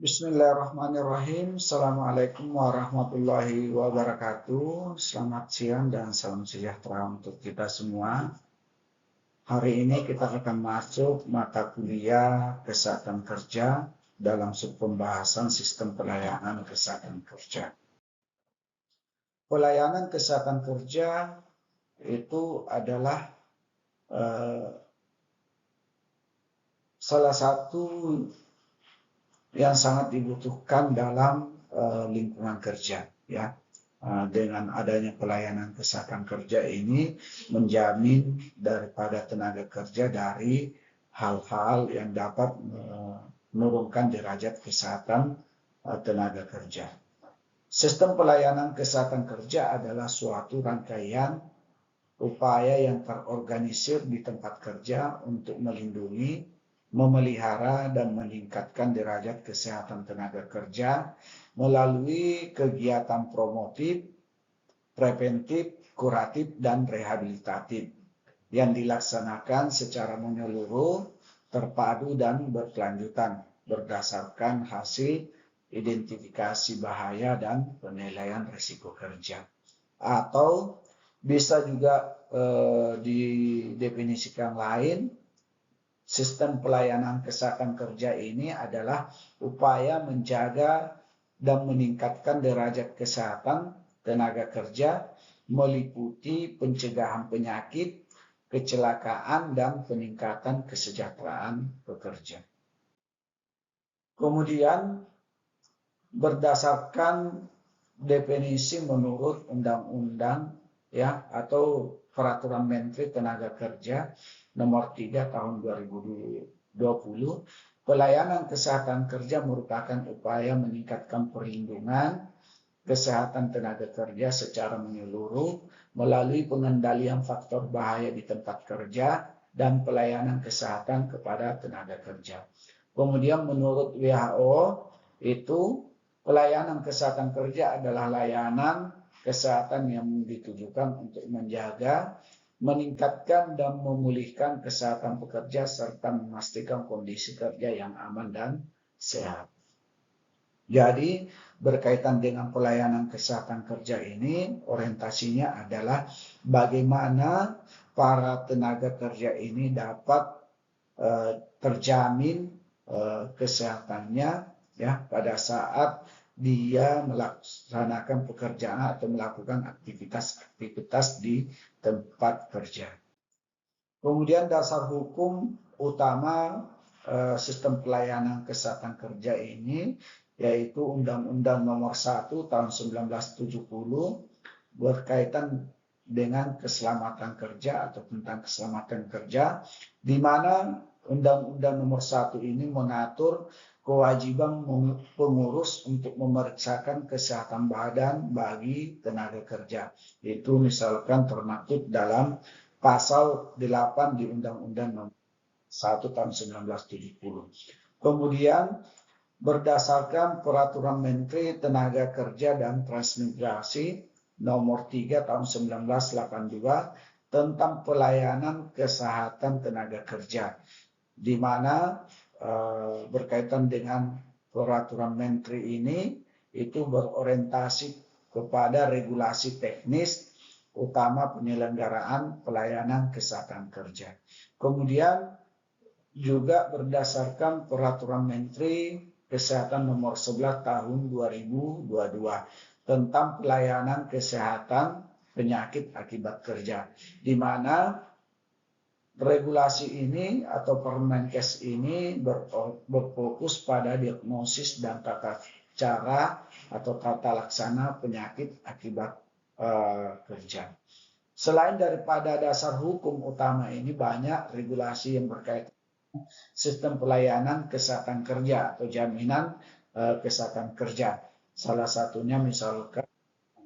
Bismillahirrahmanirrahim. Assalamualaikum warahmatullahi wabarakatuh. Selamat siang dan salam sejahtera untuk kita semua. Hari ini kita akan masuk mata kuliah kesehatan kerja dalam subpembahasan sistem pelayanan kesehatan kerja. Pelayanan kesehatan kerja itu adalah salah satu yang sangat dibutuhkan dalam lingkungan kerja, ya. Dengan adanya pelayanan kesehatan kerja ini menjamin daripada tenaga kerja dari hal-hal yang dapat menurunkan derajat kesehatan tenaga kerja. Sistem pelayanan kesehatan kerja adalah suatu rangkaian upaya yang terorganisir di tempat kerja untuk melindungi, memelihara dan meningkatkan derajat kesehatan tenaga kerja melalui kegiatan promotif, preventif, kuratif, dan rehabilitatif yang dilaksanakan secara menyeluruh, terpadu, dan berkelanjutan berdasarkan hasil identifikasi bahaya dan penilaian risiko kerja. Atau bisa juga didefinisikan lain, sistem pelayanan kesehatan kerja ini adalah upaya menjaga dan meningkatkan derajat kesehatan tenaga kerja meliputi pencegahan penyakit, kecelakaan, dan peningkatan kesejahteraan pekerja. Kemudian berdasarkan definisi menurut undang-undang atau Peraturan Menteri Tenaga Kerja Nomor 3 Tahun 2020, pelayanan kesehatan kerja merupakan upaya meningkatkan perlindungan kesehatan tenaga kerja secara menyeluruh melalui pengendalian faktor bahaya di tempat kerja dan pelayanan kesehatan kepada tenaga kerja. Kemudian menurut WHO itu pelayanan kesehatan kerja adalah layanan kesehatan yang ditujukan untuk menjaga, meningkatkan dan memulihkan kesehatan pekerja serta memastikan kondisi kerja yang aman dan sehat. Jadi berkaitan dengan pelayanan kesehatan kerja ini, orientasinya adalah bagaimana para tenaga kerja ini dapat terjamin kesehatannya pada saat dia melaksanakan pekerjaan atau melakukan aktivitas-aktivitas di tempat kerja. Kemudian dasar hukum utama sistem pelayanan kesehatan kerja ini yaitu Undang-Undang Nomor 1 Tahun 1970 berkaitan dengan keselamatan kerja atau tentang keselamatan kerja, di mana Undang-Undang Nomor 1 ini mengatur kewajiban pengurus untuk memeriksakan kesehatan badan bagi tenaga kerja. Itu misalkan termaktub dalam pasal 8 di Undang-Undang Nomor 1 Tahun 1970. Kemudian berdasarkan Peraturan Menteri Tenaga Kerja dan Transmigrasi Nomor 3 Tahun 1982 tentang pelayanan kesehatan tenaga kerja, di mana berkaitan dengan Peraturan Menteri ini itu berorientasi kepada regulasi teknis utama penyelenggaraan pelayanan kesehatan kerja. Kemudian juga berdasarkan Peraturan Menteri Kesehatan Nomor 11 Tahun 2022 tentang pelayanan kesehatan penyakit akibat kerja, di mana regulasi ini atau Permenkes ini berfokus pada diagnosis dan tata cara atau tata laksana penyakit akibat kerja. Selain daripada dasar hukum utama ini, banyak regulasi yang berkaitan sistem pelayanan kesehatan kerja atau jaminan kesehatan kerja. Salah satunya misalkan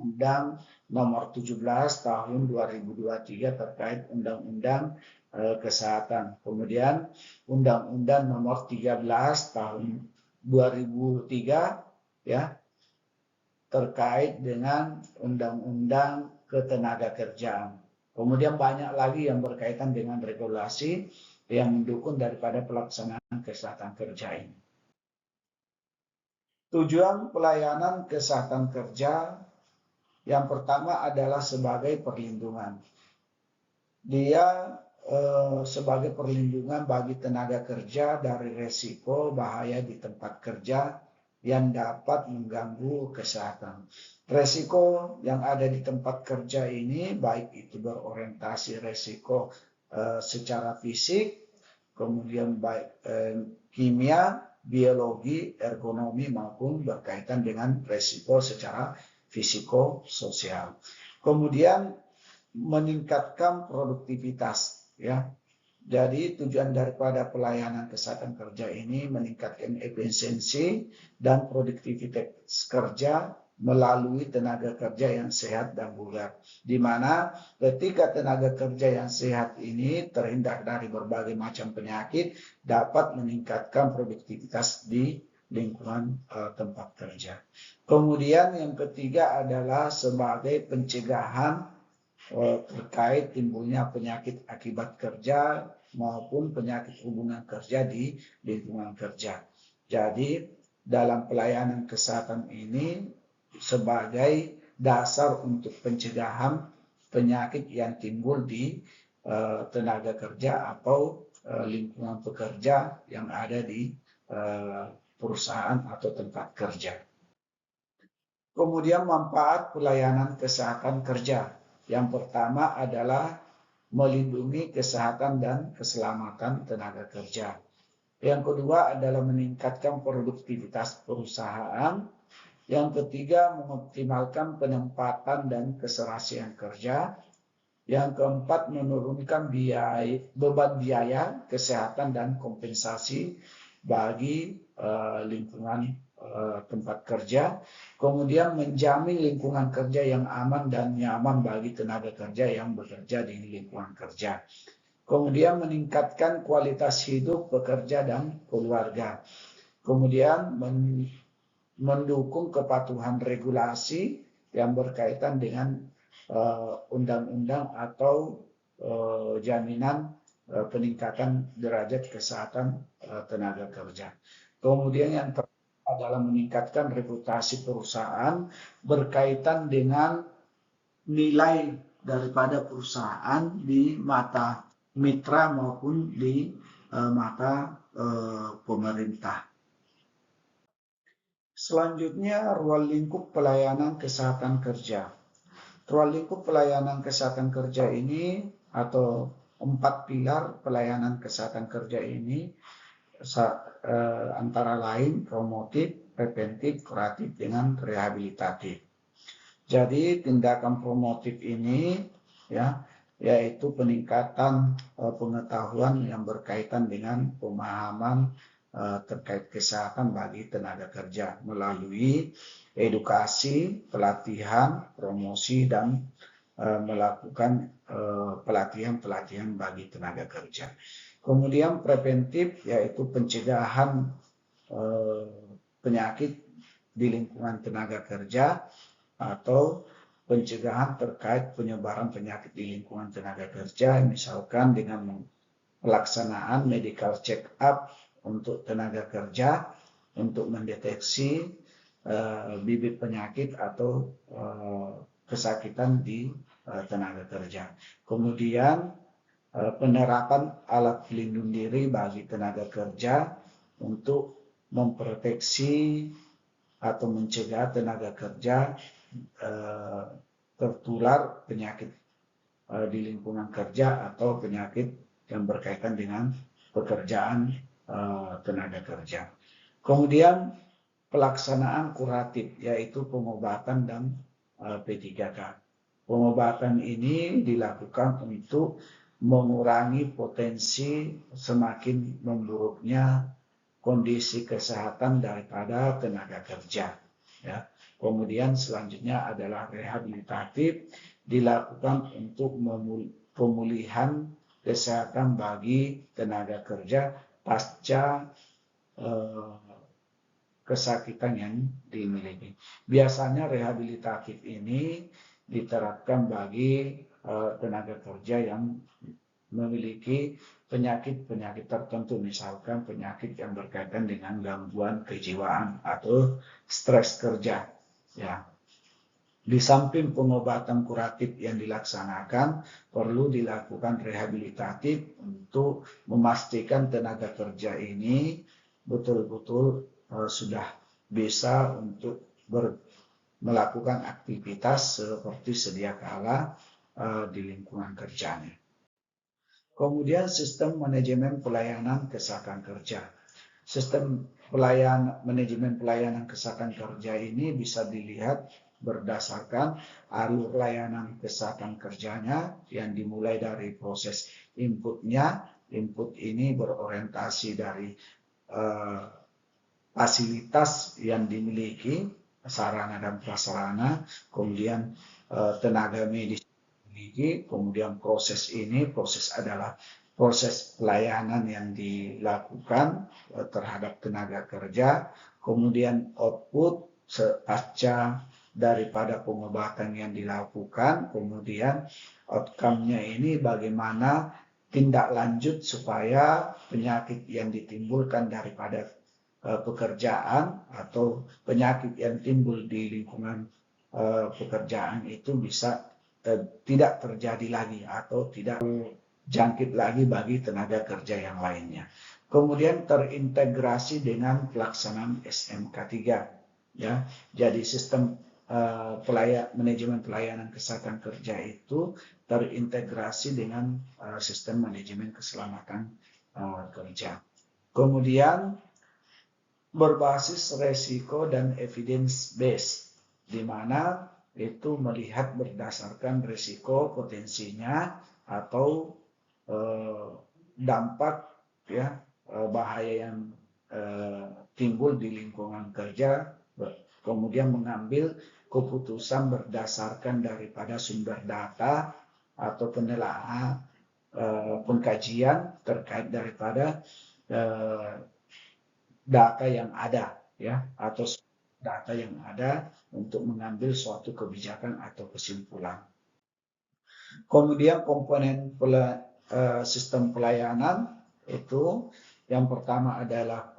Undang Nomor 17 Tahun 2023 terkait Undang-Undang Kesehatan. Kemudian Undang-Undang Nomor 13 Tahun 2003 terkait dengan Undang-Undang Ketenagakerjaan. Kemudian banyak lagi yang berkaitan dengan regulasi yang mendukung daripada pelaksanaan kesehatan kerja ini. Tujuan pelayanan kesehatan kerja yang pertama adalah sebagai perlindungan. Dia sebagai perlindungan bagi tenaga kerja dari resiko bahaya di tempat kerja yang dapat mengganggu kesehatan. Resiko yang ada di tempat kerja ini baik itu berorientasi resiko secara fisik, kemudian baik kimia, biologi, ergonomi maupun berkaitan dengan resiko secara fisiko-sosial. Kemudian meningkatkan produktivitas, ya. Jadi tujuan daripada pelayanan kesehatan kerja ini meningkatkan efisiensi dan produktivitas kerja melalui tenaga kerja yang sehat dan bugar. Di mana ketika tenaga kerja yang sehat ini terhindar dari berbagai macam penyakit, dapat meningkatkan produktivitas di lingkungan tempat kerja. Kemudian yang ketiga adalah sebagai pencegahan terkait timbulnya penyakit akibat kerja maupun penyakit hubungan kerja di lingkungan kerja. Jadi dalam pelayanan kesehatan ini sebagai dasar untuk pencegahan penyakit yang timbul di tenaga kerja atau lingkungan pekerja yang ada di perusahaan atau tempat kerja. Kemudian manfaat pelayanan kesehatan kerja. Yang pertama adalah melindungi kesehatan dan keselamatan tenaga kerja. Yang kedua adalah meningkatkan produktivitas perusahaan. Yang ketiga mengoptimalkan penempatan dan keserasian kerja. Yang keempat menurunkan beban biaya kesehatan dan kompensasi bagi lingkungan tempat kerja, kemudian menjamin lingkungan kerja yang aman dan nyaman bagi tenaga kerja yang bekerja di lingkungan kerja. Kemudian meningkatkan kualitas hidup pekerja dan keluarga. Kemudian mendukung kepatuhan regulasi yang berkaitan dengan undang-undang atau jaminan peningkatan derajat kesehatan tenaga kerja. Kemudian yang adalah meningkatkan reputasi perusahaan berkaitan dengan nilai daripada perusahaan di mata mitra maupun di mata pemerintah. Selanjutnya, ruang lingkup pelayanan kesehatan kerja. Ruang lingkup pelayanan kesehatan kerja ini atau 4 pilar pelayanan kesehatan kerja ini antara lain promotif, preventif, kuratif, dengan rehabilitatif. Jadi tindakan promotif ini yaitu peningkatan pengetahuan yang berkaitan dengan pemahaman terkait kesehatan bagi tenaga kerja melalui edukasi, pelatihan, promosi, dan melakukan pelatihan-pelatihan bagi tenaga kerja. Kemudian preventif yaitu pencegahan penyakit di lingkungan tenaga kerja atau pencegahan terkait penyebaran penyakit di lingkungan tenaga kerja, misalkan dengan pelaksanaan medical check up untuk tenaga kerja untuk mendeteksi bibit penyakit atau kesakitan di tenaga kerja. Kemudian penerapan alat pelindung diri bagi tenaga kerja untuk memproteksi atau mencegah tenaga kerja tertular penyakit di lingkungan kerja atau penyakit yang berkaitan dengan pekerjaan tenaga kerja. Kemudian pelaksanaan kuratif yaitu pengobatan dan P3K. Pengobatan ini dilakukan untuk mengurangi potensi semakin memburuknya kondisi kesehatan daripada tenaga kerja. Ya. Kemudian selanjutnya adalah rehabilitatif, dilakukan untuk pemulihan kesehatan bagi tenaga kerja pasca kesakitan yang dimiliki. Biasanya rehabilitatif ini diterapkan bagi tenaga kerja yang memiliki penyakit-penyakit tertentu, misalkan penyakit yang berkaitan dengan gangguan kejiwaan atau stres kerja. Ya. Di samping pengobatan kuratif yang dilaksanakan, perlu dilakukan rehabilitatif untuk memastikan tenaga kerja ini betul-betul sudah bisa untuk melakukan aktivitas seperti sedia kala di lingkungan kerjanya. Kemudian sistem manajemen pelayanan kesehatan kerja. Sistem manajemen pelayanan kesehatan kerja ini bisa dilihat berdasarkan alur layanan kesehatan kerjanya yang dimulai dari proses inputnya. Input ini berorientasi dari fasilitas yang dimiliki, sarana dan prasarana, kemudian tenaga medis dimiliki, kemudian proses adalah proses pelayanan yang dilakukan terhadap tenaga kerja, kemudian output pasca daripada pengobatan yang dilakukan, kemudian outcome-nya ini bagaimana tindak lanjut supaya penyakit yang ditimbulkan daripada pekerjaan atau penyakit yang timbul di lingkungan pekerjaan itu bisa tidak terjadi lagi atau tidak jangkit lagi bagi tenaga kerja yang lainnya. Kemudian terintegrasi dengan pelaksanaan SMK 3. Ya, jadi sistem manajemen pelayanan kesehatan kerja itu terintegrasi dengan sistem manajemen keselamatan kerja. Kemudian berbasis resiko dan evidence based, di mana itu melihat berdasarkan risiko potensinya atau dampak ya bahaya yang timbul di lingkungan kerja, kemudian mengambil keputusan berdasarkan daripada sumber data atau penelaahan pengkajian terkait daripada data yang ada ya atau data yang ada untuk mengambil suatu kebijakan atau kesimpulan. Kemudian komponen sistem pelayanan itu yang pertama adalah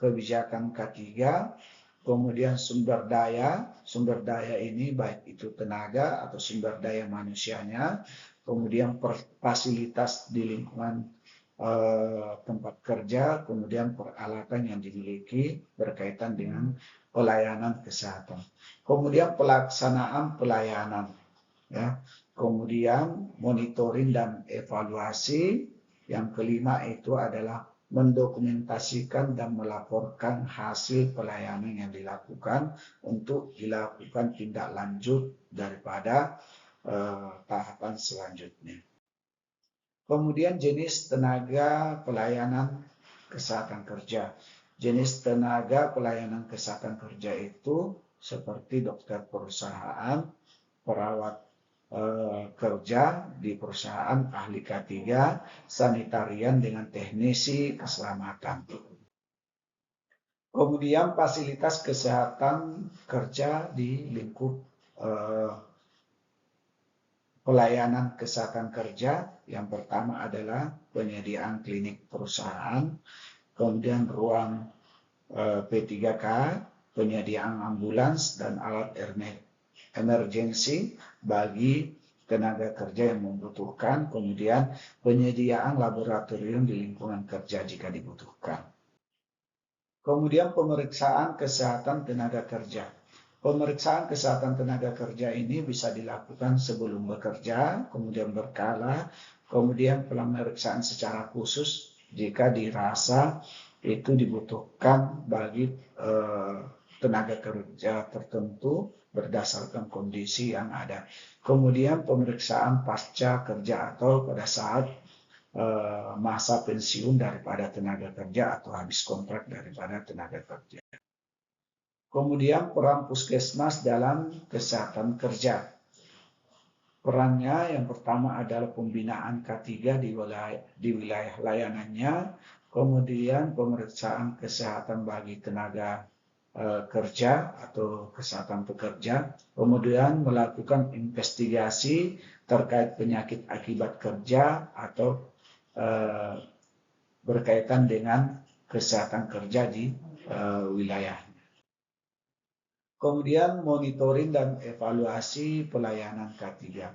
kebijakan K3, kemudian sumber daya ini baik itu tenaga atau sumber daya manusianya, kemudian fasilitas di lingkungan tempat kerja, kemudian peralatan yang dimiliki berkaitan dengan pelayanan kesehatan. Kemudian pelaksanaan pelayanan, ya. Kemudian monitoring dan evaluasi. Yang kelima itu adalah mendokumentasikan dan melaporkan hasil pelayanan yang dilakukan untuk dilakukan tindak lanjut daripada tahapan selanjutnya. Kemudian jenis tenaga pelayanan kesehatan kerja. Jenis tenaga pelayanan kesehatan kerja itu seperti dokter perusahaan, perawat kerja di perusahaan, ahli K3, sanitarian dengan teknisi keselamatan. Kemudian fasilitas kesehatan kerja di lingkup pelayanan kesehatan kerja. Yang pertama adalah penyediaan klinik perusahaan, kemudian ruang P3K, penyediaan ambulans dan alat emergensi bagi tenaga kerja yang membutuhkan, kemudian penyediaan laboratorium di lingkungan kerja jika dibutuhkan. Kemudian pemeriksaan kesehatan tenaga kerja. Pemeriksaan kesehatan tenaga kerja ini bisa dilakukan sebelum bekerja, kemudian berkala, kemudian pemeriksaan secara khusus jika dirasa itu dibutuhkan bagi tenaga kerja tertentu berdasarkan kondisi yang ada. Kemudian pemeriksaan pasca kerja atau pada saat masa pensiun daripada tenaga kerja atau habis kontrak daripada tenaga kerja. Kemudian peran puskesmas dalam kesehatan kerja. Perannya yang pertama adalah pembinaan K3 di wilayah layanannya, kemudian pemeriksaan kesehatan bagi tenaga kerja atau kesehatan pekerja, kemudian melakukan investigasi terkait penyakit akibat kerja atau berkaitan dengan kesehatan kerja di wilayah. Kemudian monitoring dan evaluasi pelayanan K3.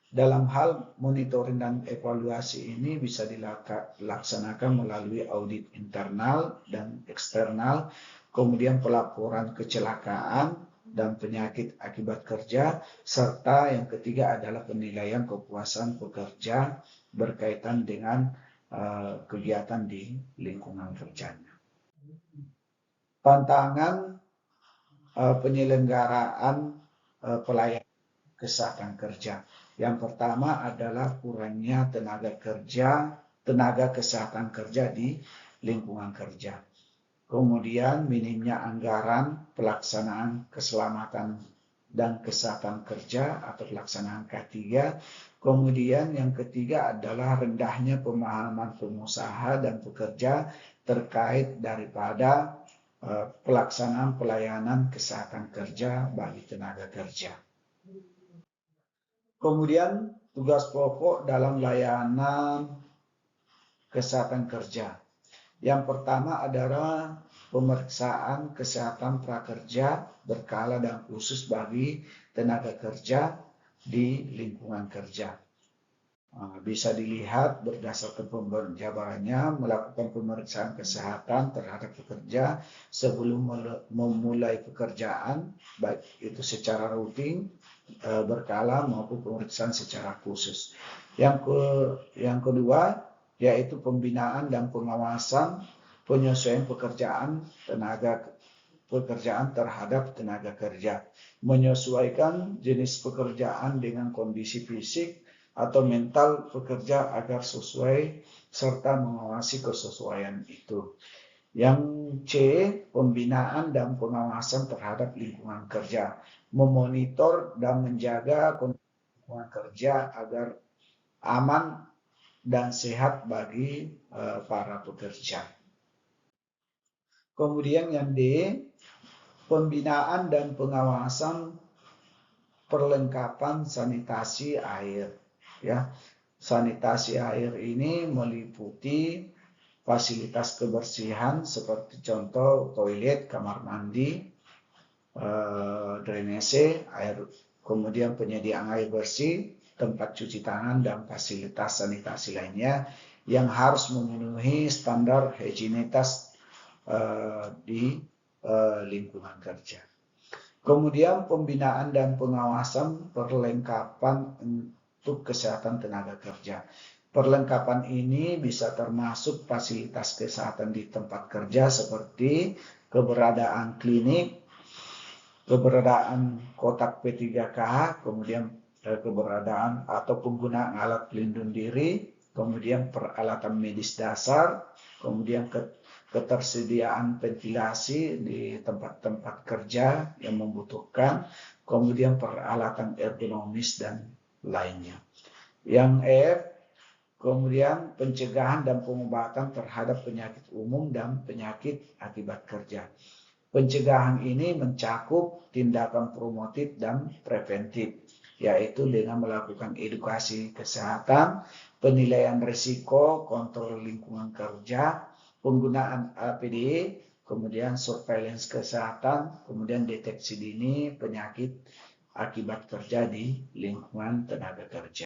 Dalam hal monitoring dan evaluasi ini bisa dilaksanakan melalui audit internal dan eksternal, kemudian pelaporan kecelakaan dan penyakit akibat kerja, serta yang ketiga adalah penilaian kepuasan pekerja berkaitan dengan kegiatan di lingkungan kerjanya. Tantangan penyelenggaraan pelayanan kesehatan kerja. Yang pertama adalah kurangnya tenaga kesehatan kerja di lingkungan kerja. Kemudian minimnya anggaran pelaksanaan keselamatan dan kesehatan kerja atau pelaksanaan K3. Kemudian yang ketiga adalah rendahnya pemahaman pengusaha dan pekerja terkait daripada pelaksanaan pelayanan kesehatan kerja bagi tenaga kerja. Kemudian tugas pokok dalam layanan kesehatan kerja. Yang pertama adalah pemeriksaan kesehatan prakerja berkala dan khusus bagi tenaga kerja di lingkungan kerja. Bisa dilihat berdasarkan penjabarannya melakukan pemeriksaan kesehatan terhadap pekerja sebelum memulai pekerjaan, baik itu secara rutin, berkala maupun pemeriksaan secara khusus. Yang kedua yaitu pembinaan dan pengawasan penyesuaian pekerjaan terhadap tenaga kerja, menyesuaikan jenis pekerjaan dengan kondisi fisik atau mental pekerja agar sesuai serta mengawasi kesesuaian itu. Yang C, pembinaan dan pengawasan terhadap lingkungan kerja, memonitor dan menjaga lingkungan kerja agar aman dan sehat bagi para pekerja. Kemudian yang D, pembinaan dan pengawasan perlengkapan sanitasi air. Ya, sanitasi air ini meliputi fasilitas kebersihan seperti contoh toilet, kamar mandi, drainase, air, kemudian penyediaan air bersih, tempat cuci tangan dan fasilitas sanitasi lainnya yang harus memenuhi standar higienitas di lingkungan kerja. Kemudian pembinaan dan pengawasan perlengkapan untuk kesehatan tenaga kerja. Perlengkapan ini bisa termasuk fasilitas kesehatan di tempat kerja seperti keberadaan klinik, keberadaan kotak P3K, kemudian keberadaan atau penggunaan alat pelindung diri, kemudian peralatan medis dasar, kemudian ketersediaan ventilasi di tempat-tempat kerja yang membutuhkan, kemudian peralatan ergonomis dan lainnya. Yang F, kemudian pencegahan dan pengobatan terhadap penyakit umum dan penyakit akibat kerja. Pencegahan ini mencakup tindakan promotif dan preventif, yaitu dengan melakukan edukasi kesehatan, penilaian risiko, kontrol lingkungan kerja, penggunaan APD, kemudian surveillance kesehatan, kemudian deteksi dini penyakit akibat kerja di lingkungan tenaga kerja.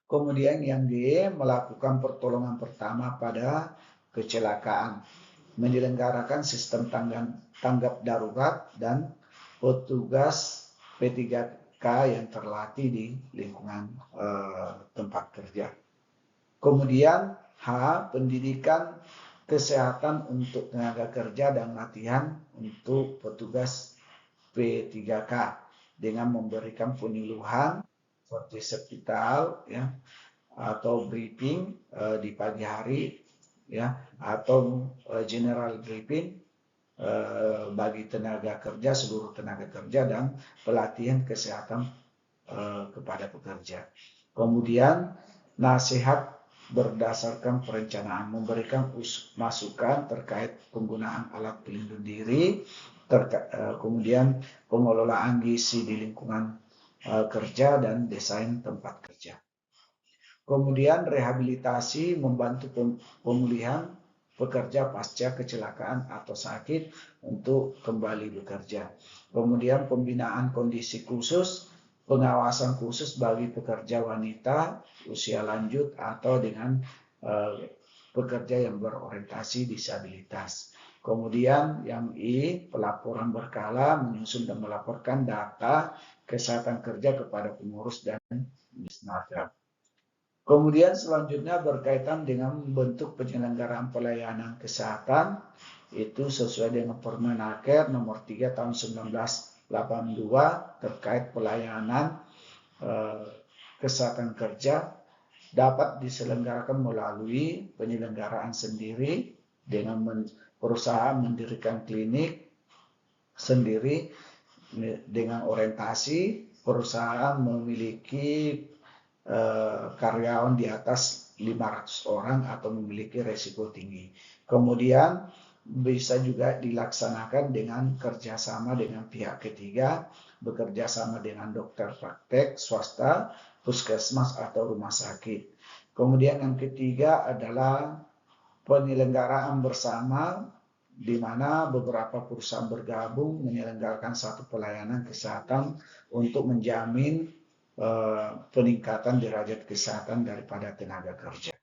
Kemudian yang D, melakukan pertolongan pertama pada kecelakaan, menyelenggarakan sistem tanggap darurat dan petugas P3K yang terlatih di lingkungan tempat kerja. Kemudian H, pendidikan kesehatan untuk tenaga kerja dan latihan untuk petugas P3K dengan memberikan penyuluhan seperti sepital ya atau briefing di pagi hari ya atau general briefing bagi tenaga kerja, seluruh tenaga kerja dan pelatihan kesehatan kepada pekerja. Kemudian nasihat berdasarkan perencanaan, memberikan masukan terkait penggunaan alat pelindung diri, kemudian pengelolaan gizi di lingkungan kerja dan desain tempat kerja. Kemudian rehabilitasi membantu pemulihan pekerja pasca kecelakaan atau sakit untuk kembali bekerja. Kemudian pembinaan kondisi khusus, pengawasan khusus bagi pekerja wanita usia lanjut atau dengan pekerja yang berorientasi disabilitas. Kemudian yang I, pelaporan berkala, menyusun dan melaporkan data kesehatan kerja kepada pengurus dan disnaker. Kemudian selanjutnya berkaitan dengan bentuk penyelenggaraan pelayanan kesehatan, itu sesuai dengan Permenaker nomor 3 tahun 1982 terkait pelayanan kesehatan kerja dapat diselenggarakan melalui penyelenggaraan sendiri dengan perusahaan mendirikan klinik sendiri dengan orientasi perusahaan memiliki karyawan di atas 500 orang atau memiliki resiko tinggi. Kemudian bisa juga dilaksanakan dengan kerjasama dengan pihak ketiga, bekerja sama dengan dokter praktek swasta, puskesmas atau rumah sakit. Kemudian yang ketiga adalah penyelenggaraan bersama, di mana beberapa perusahaan bergabung menyelenggarakan satu pelayanan kesehatan untuk menjamin peningkatan derajat kesehatan daripada tenaga kerja.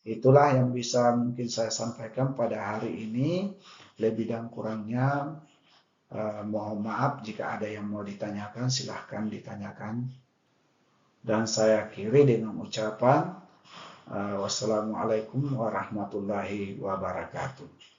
Itulah yang bisa mungkin saya sampaikan pada hari ini. Lebih dan kurangnya mohon maaf jika ada yang mau ditanyakan, silahkan ditanyakan. Dan saya akhiri dengan ucapan wassalamualaikum warahmatullahi wabarakatuh.